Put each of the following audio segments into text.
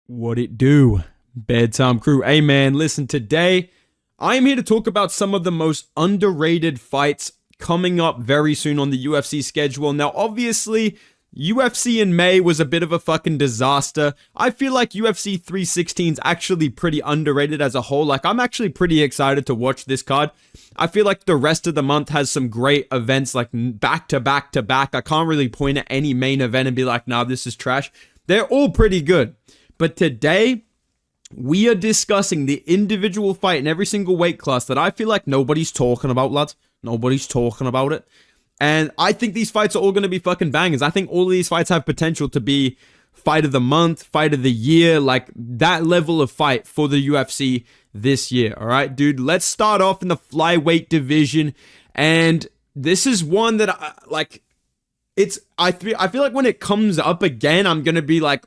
What it do? Bedtime crew. Hey man, listen, today I am here to talk about some of the most underrated fights coming up very soon on the UFC schedule. Now, obviously, UFC in May was a bit of a fucking disaster. I feel like UFC 316 is actually pretty underrated as a whole. Like, I'm actually pretty excited to watch this card. I feel like the rest of the month has some great events, like back to back to back. I can't really point at any main event and be like, nah, this is trash. They're all pretty good. But today, we are discussing the individual fight in every single weight class that I feel like nobody's talking about, lads. Nobody's talking about it. And I think these fights are all going to be fucking bangers. I think all of these fights have potential to be fight of the month, fight of the year, like that level of fight for the UFC this year. All right, dude, let's start off in the flyweight division. And this is one that I feel like when it comes up again, I'm going to be like,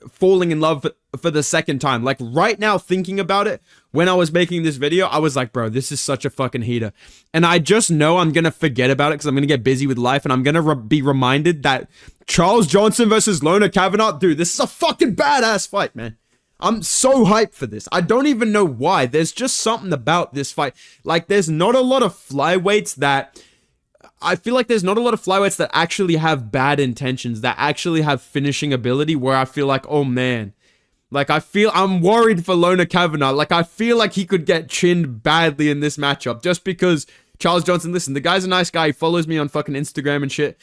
falling in love for the second time. Like right now, thinking about it, when I was making this video, I was like, bro, this is such a fucking heater. And I just know I'm going to forget about it because I'm going to get busy with life and I'm going to be reminded that Charles Johnson versus Lona Kavanagh, dude, this is a fucking badass fight, man. I'm so hyped for this. I don't even know why. There's just something about this fight. Like there's not a lot of flyweights that... I feel like there's not a lot of flyweights that actually have bad intentions, that actually have finishing ability where I feel like, oh man, like I'm worried for Lona Kavanagh. Like I feel like he could get chinned badly in this matchup just because Charles Johnson, listen, the guy's a nice guy. He follows me on fucking Instagram and shit.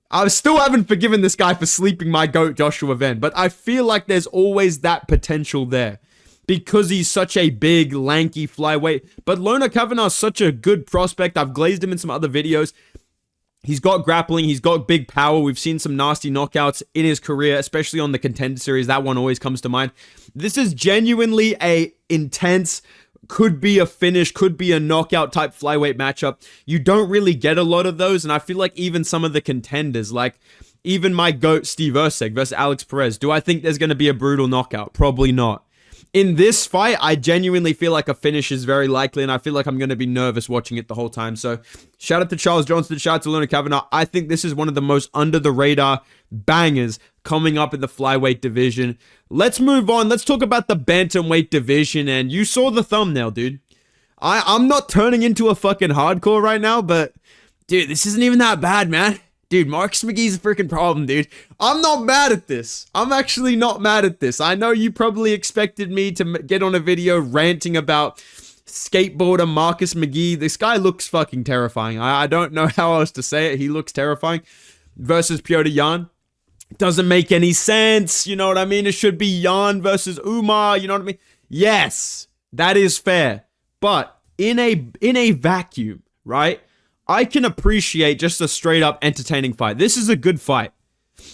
I still haven't forgiven this guy for sleeping my goat Joshua Venn, but I feel like there's always that potential there. Because he's such a big, lanky flyweight. But Lona Kavanagh's such a good prospect. I've glazed him in some other videos. He's got grappling. He's got big power. We've seen some nasty knockouts in his career, especially on the Contender Series. That one always comes to mind. This is genuinely a intense, could be a finish, could be a knockout type flyweight matchup. You don't really get a lot of those. And I feel like even some of the contenders, like even my GOAT Steve Erceg versus Alex Perez, do I think there's going to be a brutal knockout? Probably not. In this fight, I genuinely feel like a finish is very likely, and I feel like I'm going to be nervous watching it the whole time. So, shout out to Charles Johnson, shout out to Lona Kavanagh. I think this is one of the most under-the-radar bangers coming up in the flyweight division. Let's move on. Let's talk about the bantamweight division, and you saw the thumbnail, dude. I'm not turning into a fucking hardcore right now, but, dude, this isn't even that bad, man. Dude, Marcus McGee's a freaking problem, dude. I'm not mad at this. I'm actually not mad at this. I know you probably expected me to get on a video ranting about skateboarder Marcus McGee. This guy looks fucking terrifying. I don't know how else to say it. He looks terrifying. Versus Petr Yan. Doesn't make any sense. You know what I mean? It should be Yan versus Umar. You know what I mean? Yes, that is fair. But in a vacuum, right? I can appreciate just a straight up entertaining fight. This is a good fight.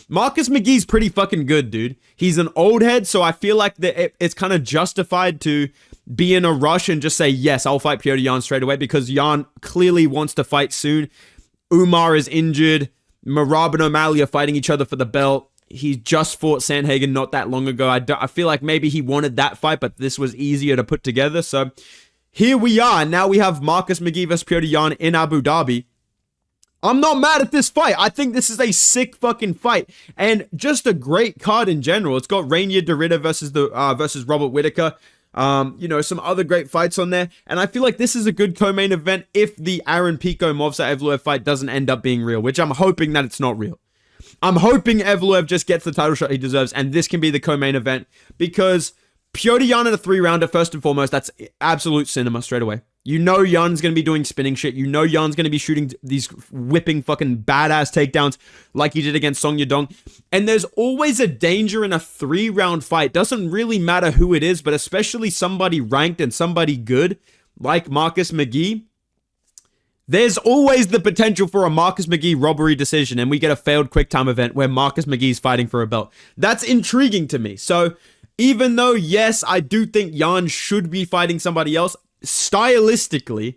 Marcus McGee's pretty fucking good, dude. He's an old head, so I feel like it's kind of justified to be in a rush and just say, yes, I'll fight Petr Yan straight away because Yan clearly wants to fight soon. Umar is injured. Marab and O'Malley are fighting each other for the belt. He just fought Sandhagen not that long ago. I feel like maybe he wanted that fight, but this was easier to put together, so... Here we are. Now we have Marcus McGee versus Petr Yan in Abu Dhabi. I'm not mad at this fight. I think this is a sick fucking fight. And just a great card in general. It's got Rainier Derrida versus Robert Whittaker. Some other great fights on there. And I feel like this is a good co-main event if the Aaron Pico Movsar Evloev fight doesn't end up being real, which I'm hoping that it's not real. I'm hoping Evloev just gets the title shot he deserves, and this can be the co-main event because... Petr Yan in a 3-rounder, first and foremost, that's absolute cinema straight away. You know Yan's going to be doing spinning shit. You know Yan's going to be shooting these whipping fucking badass takedowns like he did against Song Yadong. And there's always a danger in a 3-round fight. Doesn't really matter who it is, but especially somebody ranked and somebody good like Marcus McGee. There's always the potential for a Marcus McGee robbery decision, and we get a failed quick time event where Marcus McGee's fighting for a belt. That's intriguing to me. So... Even though, yes, I do think Yan should be fighting somebody else, stylistically,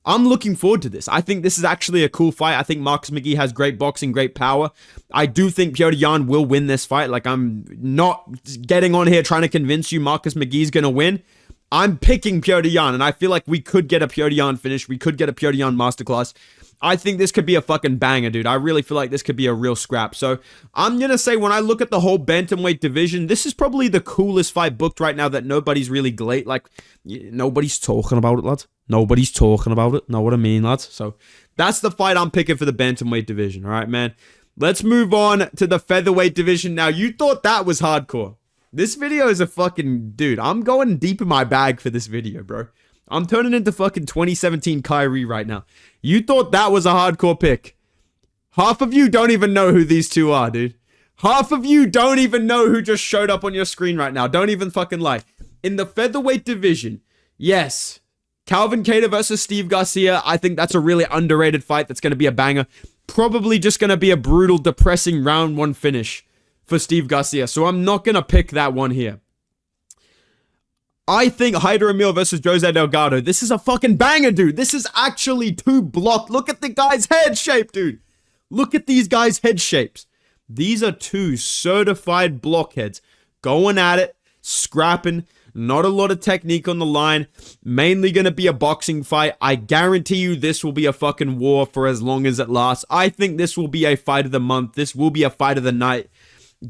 I'm looking forward to this. I think this is actually a cool fight. I think Marcus McGee has great boxing, great power. I do think Petr Yan will win this fight. Like, I'm not getting on here trying to convince you Marcus McGee's going to win. I'm picking Petr Yan, and I feel like we could get a Petr Yan finish. We could get a Petr Yan masterclass. I think this could be a fucking banger, dude. I really feel like this could be a real scrap. So I'm going to say when I look at the whole bantamweight division, this is probably the coolest fight booked right now that nobody's really nobody's talking about it, lads. Nobody's talking about it. Know what I mean, lads? So that's the fight I'm picking for the bantamweight division. All right, man. Let's move on to the featherweight division. Now, you thought that was hardcore. This video is a fucking... Dude, I'm going deep in my bag for this video, bro. I'm turning into fucking 2017 Kyrie right now. You thought that was a hardcore pick. Half of you don't even know who these two are, dude. Half of you don't even know who just showed up on your screen right now. Don't even fucking lie. In the featherweight division, yes, Calvin Kattar versus Steve Garcia. I think that's a really underrated fight. That's going to be a banger. Probably just going to be a brutal, depressing round one finish for Steve Garcia. So I'm not going to pick that one here. I think Hyder Emil versus Jose Delgado. This is a fucking banger, dude. This is actually two blocked. Look at the guy's head shape, dude. Look at these guys' head shapes. These are two certified blockheads going at it, scrapping. Not a lot of technique on the line. Mainly going to be a boxing fight. I guarantee you this will be a fucking war for as long as it lasts. I think this will be a fight of the month. This will be a fight of the night.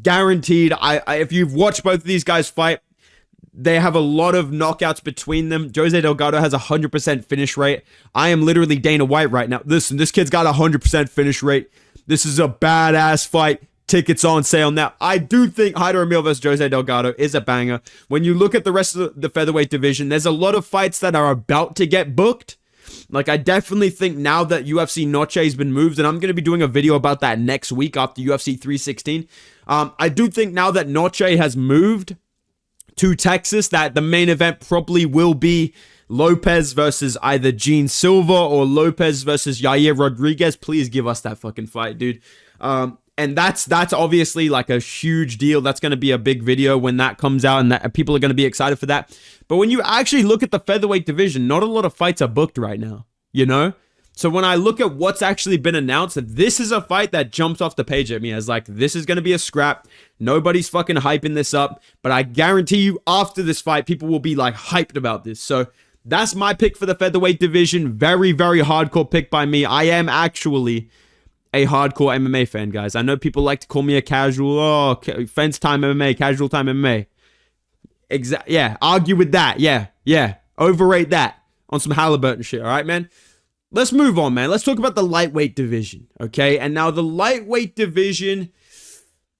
Guaranteed. If you've watched both of these guys fight, they have a lot of knockouts between them. Jose Delgado has a 100% finish rate. I am literally Dana White right now. Listen, this kid's got a 100% finish rate. This is a badass fight. Tickets on sale now. I do think Hyder Emil versus Jose Delgado is a banger. When you look at the rest of the featherweight division, there's a lot of fights that are about to get booked. Like, I definitely think now that UFC Noche has been moved, and I'm going to be doing a video about that next week after UFC 316. I do think now that Noche has moved to Texas, that the main event probably will be Lopez versus either Gene Silva or Lopez versus Yair Rodriguez. Please give us that fucking fight, dude. And that's obviously like a huge deal. That's going to be a big video when that comes out, and that people are going to be excited for that. But when you actually look at the featherweight division, not a lot of fights are booked right now, you know? So when I look at what's actually been announced, this is a fight that jumps off the page at me as like, this is going to be a scrap. Nobody's fucking hyping this up. But I guarantee you after this fight, people will be like hyped about this. So that's my pick for the featherweight division. Very, very hardcore pick by me. I am actually a hardcore MMA fan, guys. I know people like to call me a casual, fence time MMA, casual time MMA. Yeah, argue with that. Yeah. Overrate that on some Halliburton shit, all right, man? Let's move on, man. Let's talk about the lightweight division, okay? And now the lightweight division,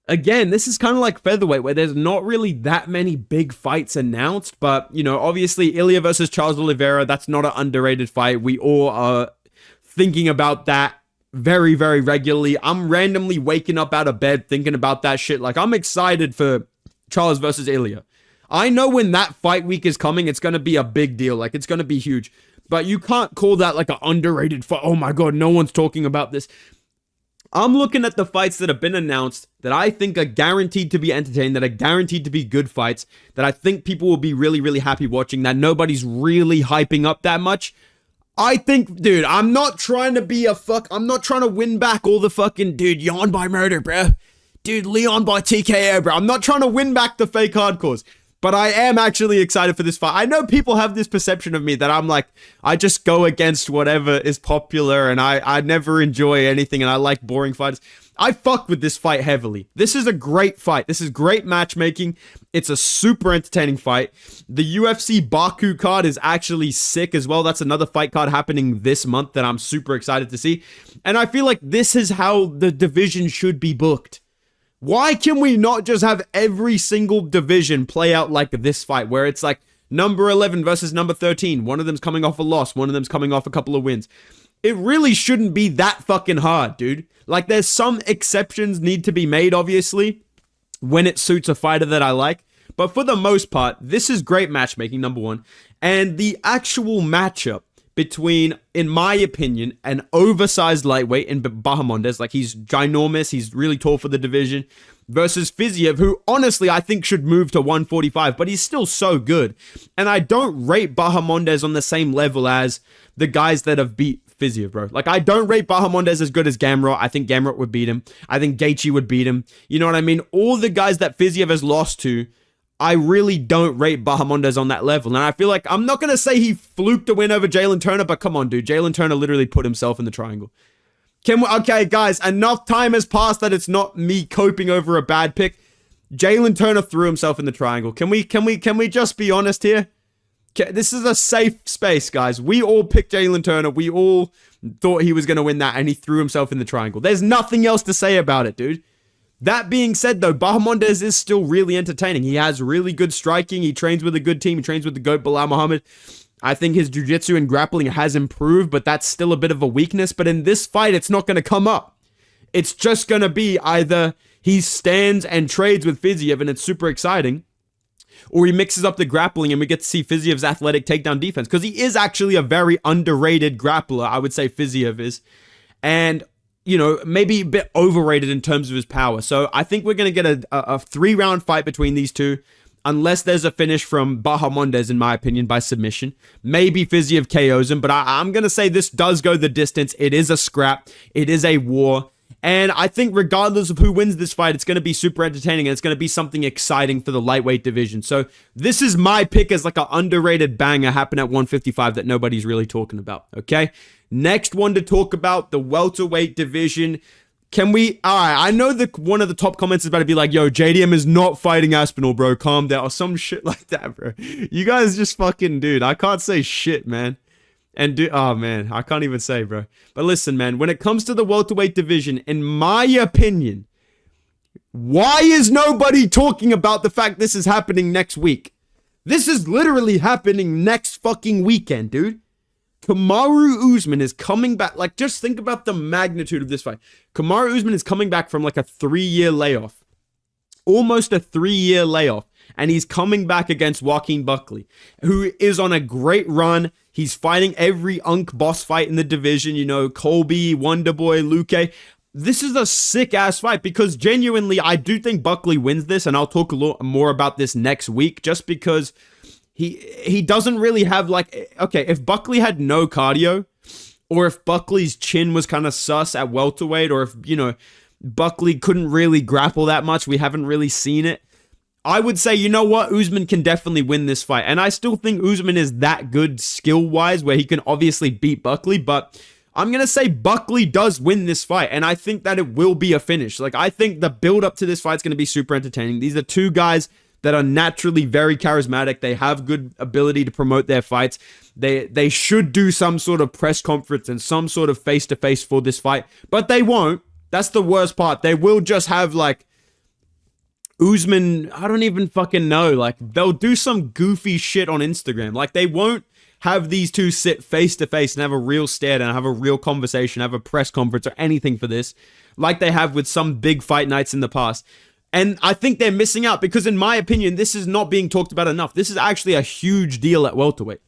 again, this is kind of like featherweight, where there's not really that many big fights announced, but, you know, obviously Ilya versus Charles Oliveira, that's not an underrated fight. We all are thinking about that very, very regularly. I'm randomly waking up out of bed thinking about that shit. Like, I'm excited for Charles versus Ilya. I know when that fight week is coming, it's going to be a big deal. Like, it's going to be huge. But you can't call that like an underrated fight. Oh my God, no one's talking about this. I'm looking at the fights that have been announced that I think are guaranteed to be entertaining, that are guaranteed to be good fights, that I think people will be really, really happy watching, that nobody's really hyping up that much. I think, dude, I'm not trying to be I'm not trying to win back all the fucking, dude, Jan by murder, bro. Dude, Leon by TKO, bro. I'm not trying to win back the fake hardcores. But I am actually excited for this fight. I know people have this perception of me that I'm like, I just go against whatever is popular and I never enjoy anything and I like boring fights. I fuck with this fight heavily. This is a great fight. This is great matchmaking. It's a super entertaining fight. The UFC Baku card is actually sick as well. That's another fight card happening this month that I'm super excited to see. And I feel like this is how the division should be booked. Why can we not just have every single division play out like this fight, where it's like number 11 versus number 13. One of them's coming off a loss. One of them's coming off a couple of wins. It really shouldn't be that fucking hard, dude. Like, there's some exceptions need to be made, obviously, when it suits a fighter that I like. But for the most part, this is great matchmaking, number one. And the actual matchup between, in my opinion, an oversized lightweight in Bahamondes, like he's ginormous, he's really tall for the division, versus Fiziev, who honestly I think should move to 145, but he's still so good. And I don't rate Bahamondes on the same level as the guys that have beat Fiziev, bro. Like, I don't rate Bahamondes as good as Gamrot. I think Gamrot would beat him. I think Gaethje would beat him. You know what I mean? All the guys that Fiziev has lost to, I really don't rate Bahamondes on that level. And I feel like I'm not going to say he fluked a win over Jalen Turner, but come on, dude. Jalen Turner literally put himself in the triangle. Okay, guys, enough time has passed that it's not me coping over a bad pick. Jalen Turner threw himself in the triangle. Can we just be honest here? This is a safe space, guys. We all picked Jalen Turner. We all thought he was going to win that, and he threw himself in the triangle. There's nothing else to say about it, dude. That being said, though, Bahamondes is still really entertaining. He has really good striking. He trains with a good team. He trains with the GOAT, Bilal Muhammad. I think his jiu-jitsu and grappling has improved, but that's still a bit of a weakness. But in this fight, it's not going to come up. It's just going to be either he stands and trades with Fiziev, and it's super exciting, or he mixes up the grappling, and we get to see Fiziev's athletic takedown defense, because he is actually a very underrated grappler, I would say Fiziev is. And you know, maybe a bit overrated in terms of his power. So I think we're going to get a 3-round fight between these two, unless there's a finish from Bahamondes, in my opinion, by submission. Maybe Fiziev KOs him, but I'm going to say this does go the distance. It is a scrap. It is a war. And I think regardless of who wins this fight, it's going to be super entertaining, and it's going to be something exciting for the lightweight division. So this is my pick as like an underrated banger happen at 155 that nobody's really talking about, okay? Next one to talk about, the welterweight division. Can we... All right, I know that one of the top comments is about to be like, yo, JDM is not fighting Aspinall, bro. Calm down. Or some shit like that, bro. You guys just fucking... Dude, I can't say shit, man. And oh, man, I can't even say, bro. But listen, man, when it comes to the welterweight division, in my opinion, why is nobody talking about the fact this is happening next week? This is literally happening next fucking weekend, dude. Kamaru Usman is coming back. Like, just think about the magnitude of this fight. Kamaru Usman is coming back from like a 3-year layoff. Almost a 3-year layoff. And he's coming back against Joaquin Buckley, who is on a great run. He's fighting every boss fight in the division. You know, Colby, Wonderboy, Luque. This is a sick-ass fight because genuinely, I do think Buckley wins this. And I'll talk a lot more about this next week just because... He doesn't really have like, okay, if Buckley had no cardio, or if Buckley's chin was kind of sus at welterweight, or if, you know, Buckley couldn't really grapple that much, we haven't really seen it, I would say, you know what, Usman can definitely win this fight. And I still think Usman is that good skill-wise where he can obviously beat Buckley, but I'm going to say Buckley does win this fight, and I think that it will be a finish. Like, I think the build-up to this fight is going to be super entertaining. These are two guys that are naturally very charismatic. They have good ability to promote their fights. They should do some sort of press conference and some sort of face-to-face for this fight, but they won't. That's the worst part. They will just have, like, Usman, I don't even fucking know. Like, they'll do some goofy shit on Instagram. Like, they won't have these two sit face-to-face and have a real stare down, have a real conversation, have a press conference or anything for this, like they have with some big fight nights in the past. And I think they're missing out because, in my opinion, this is not being talked about enough. This is actually a huge deal at welterweight.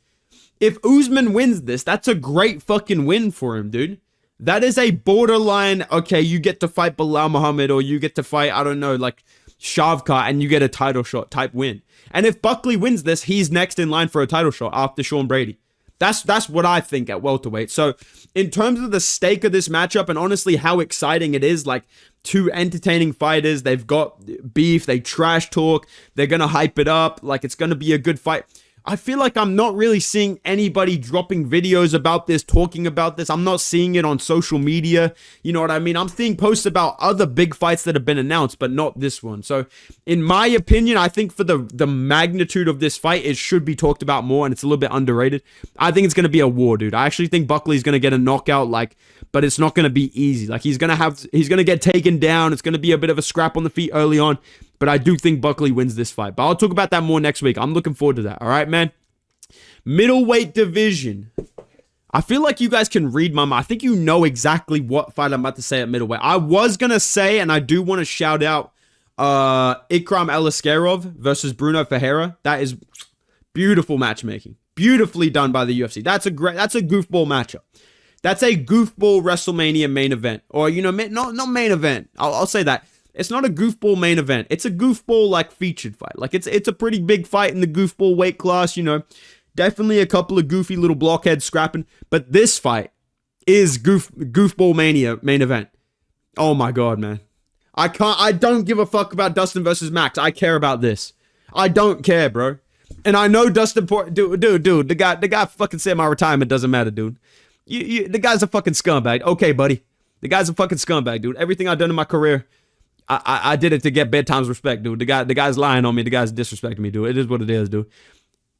If Usman wins this, that's a great fucking win for him, dude. That is a borderline, okay, you get to fight Bilal Muhammad, or you get to fight, I don't know, like Shavkat, and you get a title shot type win. And if Buckley wins this, he's next in line for a title shot after Sean Brady. That's what I think at welterweight. So in terms of the stake of this matchup and honestly how exciting it is, like two entertaining fighters, they've got beef, they trash talk, they're going to hype it up, like it's going to be a good fight. I feel like I'm not really seeing anybody dropping videos about this, talking about this. I'm not seeing it on social media. You know what I mean? I'm seeing posts about other big fights that have been announced, but not this one. So in my opinion, I think for the magnitude of this fight, it should be talked about more, and it's a little bit underrated. I think it's going to be a war, dude. I actually think Buckley's going to get a knockout, but it's not going to be easy. Like he's going to get taken down. It's going to be a bit of a scrap on the feet early on. But I do think Buckley wins this fight. But I'll talk about that more next week. I'm looking forward to that. All right, man? Middleweight division. I feel like you guys can read my mind. I think you know exactly what fight I'm about to say at middleweight. I was going to say, and I do want to shout out Ikram Eliskerov versus Bruno Ferreira. That is beautiful matchmaking. Beautifully done by the UFC. That's a goofball matchup. That's a goofball WrestleMania main event. Or, you know, not main event. I'll say that. It's not a goofball main event. It's a goofball, like, featured fight. Like, it's a pretty big fight in the goofball weight class, you know. Definitely a couple of goofy little blockheads scrapping. But this fight is goofball mania main event. Oh, my God, man. I don't give a fuck about Dustin versus Max. I care about this. I don't care, bro. And I know Dustin Poirier, dude, the guy fucking said my retirement doesn't matter, dude. The guy's a fucking scumbag. Okay, buddy. The guy's a fucking scumbag, dude. Everything I've done in my career, I did it to get bedtime's respect, dude. The guy's lying on me. The guy's disrespecting me, dude. It is what it is, dude.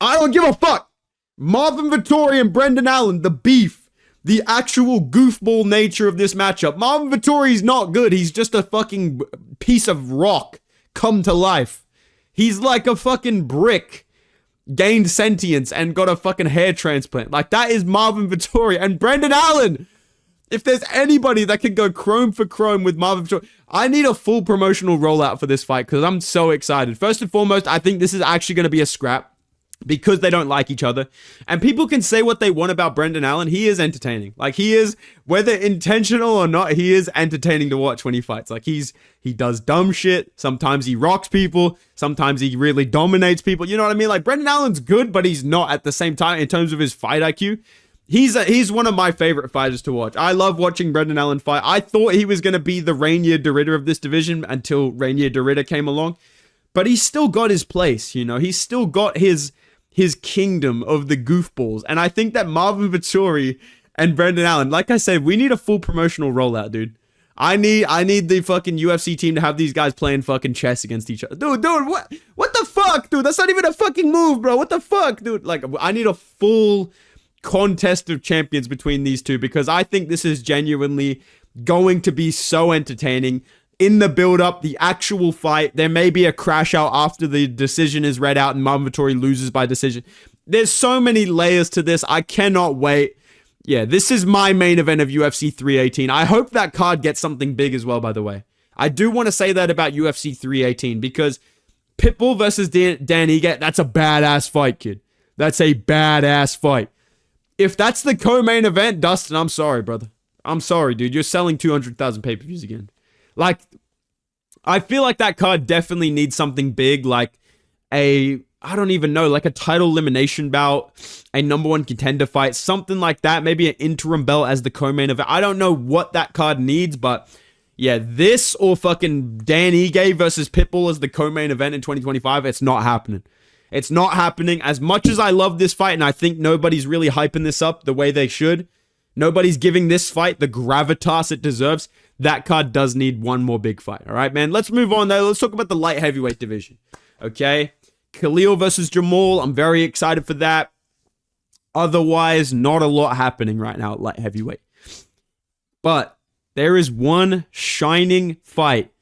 I don't give a fuck. Marvin Vettori and Brendan Allen, the beef, the actual goofball nature of this matchup. Marvin Vettori's not good. He's just a fucking piece of rock come to life. He's like a fucking brick gained sentience and got a fucking hair transplant. Like, that is Marvin Vettori. And Brendan Allen, if there's anybody that can go chrome for chrome with Marvin Vettori, I need a full promotional rollout for this fight because I'm so excited. First and foremost, I think this is actually going to be a scrap because they don't like each other. And people can say what they want about Brendan Allen. He is entertaining. Like, he is, whether intentional or not, he is entertaining to watch when he fights. Like, he does dumb shit. Sometimes he rocks people. Sometimes he really dominates people. You know what I mean? Like, Brendan Allen's good, but he's not at the same time in terms of his fight IQ. He's one of my favorite fighters to watch. I love watching Brendan Allen fight. I thought he was going to be the Rainier DeRitter of this division until Rainier DeRitter came along. But he's still got his place, you know? He's still got his kingdom of the goofballs. And I think that Marvin Vettori and Brendan Allen, like I said, we need a full promotional rollout, dude. I need the fucking UFC team to have these guys playing fucking chess against each other. Dude, what the fuck, dude? That's not even a fucking move, bro. What the fuck, dude? Like, I need a full contest of champions between these two because I think this is genuinely going to be so entertaining. In the build-up, the actual fight, there may be a crash out after the decision is read out and Marvin Vettori loses by decision. There's so many layers to this. I cannot wait. Yeah, this is my main event of UFC 318. I hope that card gets something big as well, by the way. I do want to say that about UFC 318 because Pitbull versus Dan Ige, that's a badass fight, kid. That's a badass fight. If that's the co-main event, Dustin, I'm sorry, brother. I'm sorry, dude. You're selling 200,000 pay-per-views again. Like, I feel like that card definitely needs something big, like I don't even know, like a title elimination bout, a number one contender fight, something like that. Maybe an interim belt as the co-main event. I don't know what that card needs, but yeah, this or fucking Dan Ige versus Pitbull as the co-main event in 2025, it's not happening. It's not happening. As much as I love this fight, and I think nobody's really hyping this up the way they should, nobody's giving this fight the gravitas it deserves. That card does need one more big fight. All right, man. Let's move on, though. Let's talk about the light heavyweight division. Okay? Khalil versus Jamal. I'm very excited for that. Otherwise, not a lot happening right now at light heavyweight. But there is one shining fight.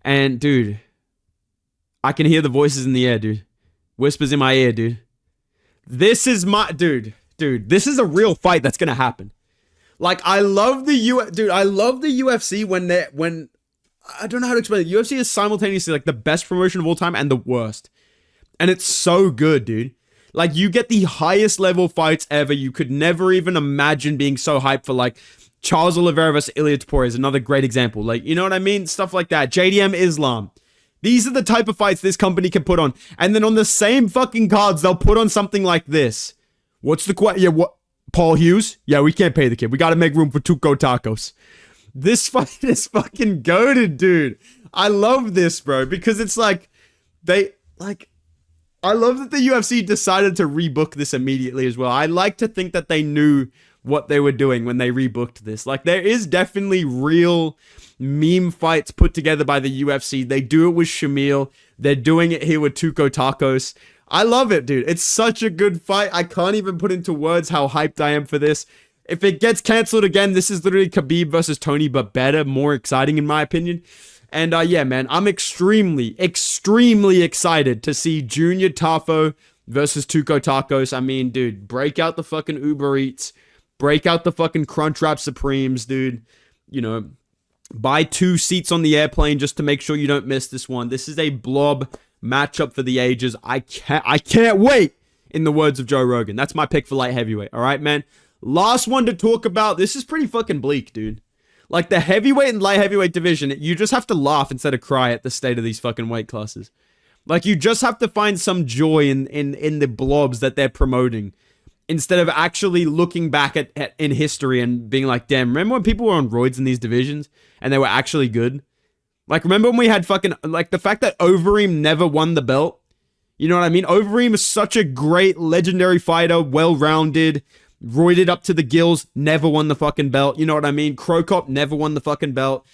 And, dude, I can hear the voices in the air, dude. Whispers in my ear, dude. This is my... Dude, this is a real fight that's going to happen. Like, I love the I love the UFC when I don't know how to explain it. UFC is simultaneously like the best promotion of all time and the worst. And it's so good, dude. Like, you get the highest level fights ever. You could never even imagine being so hyped for, like, Charles Oliveira versus Ilia Topuria is another great example. Like, you know what I mean? Stuff like that. JDM Islam. These are the type of fights this company can put on. And then on the same fucking cards, they'll put on something like this. What's the question? Yeah, what? Paul Hughes? Yeah, we can't pay the kid. We got to make room for Tuco Tacos. This fight is fucking goated, dude. I love this, bro, because it's like, I love that the UFC decided to rebook this immediately as well. I like to think that they knew what they were doing when they rebooked this. Like, there is definitely real meme fights put together by the UFC. They do it with Shamil. They're doing it here with Tuco Tacos. I love it, dude. It's such a good fight. I can't even put into words how hyped I am for this. If it gets canceled again, this is literally Khabib versus Tony, but better, more exciting in my opinion. And yeah, man, I'm extremely, extremely excited to see Junior Tafo versus Tuco Tacos. I mean, dude, break out the fucking Uber Eats. Break out the fucking Crunchwrap Supremes, dude. You know, buy 2 seats on the airplane just to make sure you don't miss this one. This is a blob matchup for the ages. I can't wait, in the words of Joe Rogan. That's my pick for light heavyweight. All right, man. Last one to talk about. This is pretty fucking bleak, dude. Like, the heavyweight and light heavyweight division, you just have to laugh instead of cry at the state of these fucking weight classes. Like, you just have to find some joy in the blobs that they're promoting, instead of actually looking back at in history and being like, damn, remember when people were on roids in these divisions and they were actually good? Like, remember when we had fucking, like, the fact that Overeem never won the belt? You know what I mean? Overeem is such a great, legendary fighter, well-rounded, roided up to the gills, never won the fucking belt. You know what I mean? Krokop never won the fucking belt.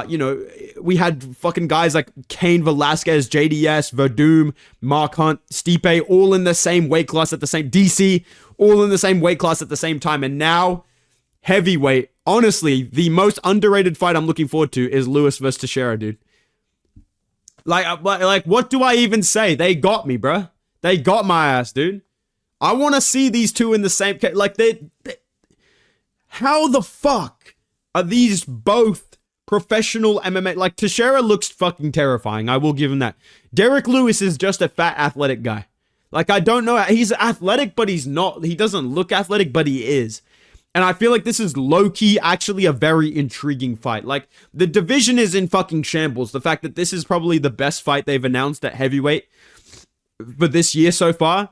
You know, we had fucking guys like Cain Velasquez, JDS, Verdum, Mark Hunt, Stipe, all in the same weight class at the same, DC, all in the same weight class at the same time. And now, heavyweight, honestly, the most underrated fight I'm looking forward to is Lewis versus Teixeira, dude. Like, what do I even say? They got me, bruh. They got my ass, dude. I want to see these two in the same... Like, how the fuck are these both professional MMA? Like, Teixeira looks fucking terrifying. I will give him that. Derek Lewis is just a fat, athletic guy. Like, I don't know. He's athletic, but he's not. He doesn't look athletic, but he is. And I feel like this is low-key actually a very intriguing fight. Like, the division is in fucking shambles. The fact that this is probably the best fight they've announced at heavyweight for this year so far.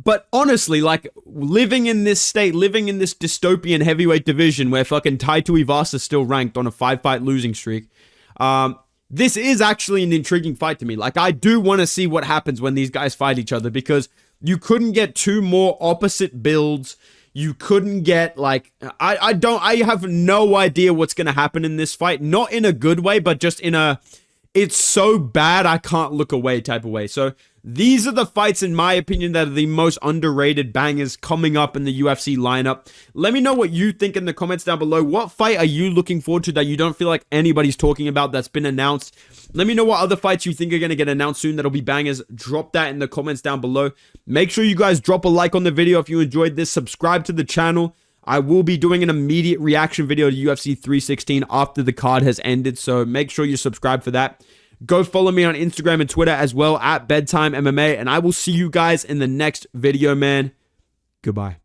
But honestly, like, living in this state, living in this dystopian heavyweight division where fucking Tai Tuivasa is still ranked on a 5-fight losing streak, this is actually an intriguing fight to me. Like, I do want to see what happens when these guys fight each other because you couldn't get two more opposite builds. You couldn't get, like, I have no idea what's going to happen in this fight. Not in a good way, but just in a, it's so bad I can't look away type of way. So these are the fights, in my opinion, that are the most underrated bangers coming up in the UFC lineup. Let me know what you think in the comments down below. What fight are you looking forward to that you don't feel like anybody's talking about that's been announced? Let me know what other fights you think are going to get announced soon that'll be bangers. Drop that in the comments down below. Make sure you guys drop a like on the video if you enjoyed this. Subscribe to the channel. I will be doing an immediate reaction video to UFC 316 after the card has ended, so make sure you subscribe for that. Go follow me on Instagram and Twitter as well at Bedtime MMA, and I will see you guys in the next video, man. Goodbye.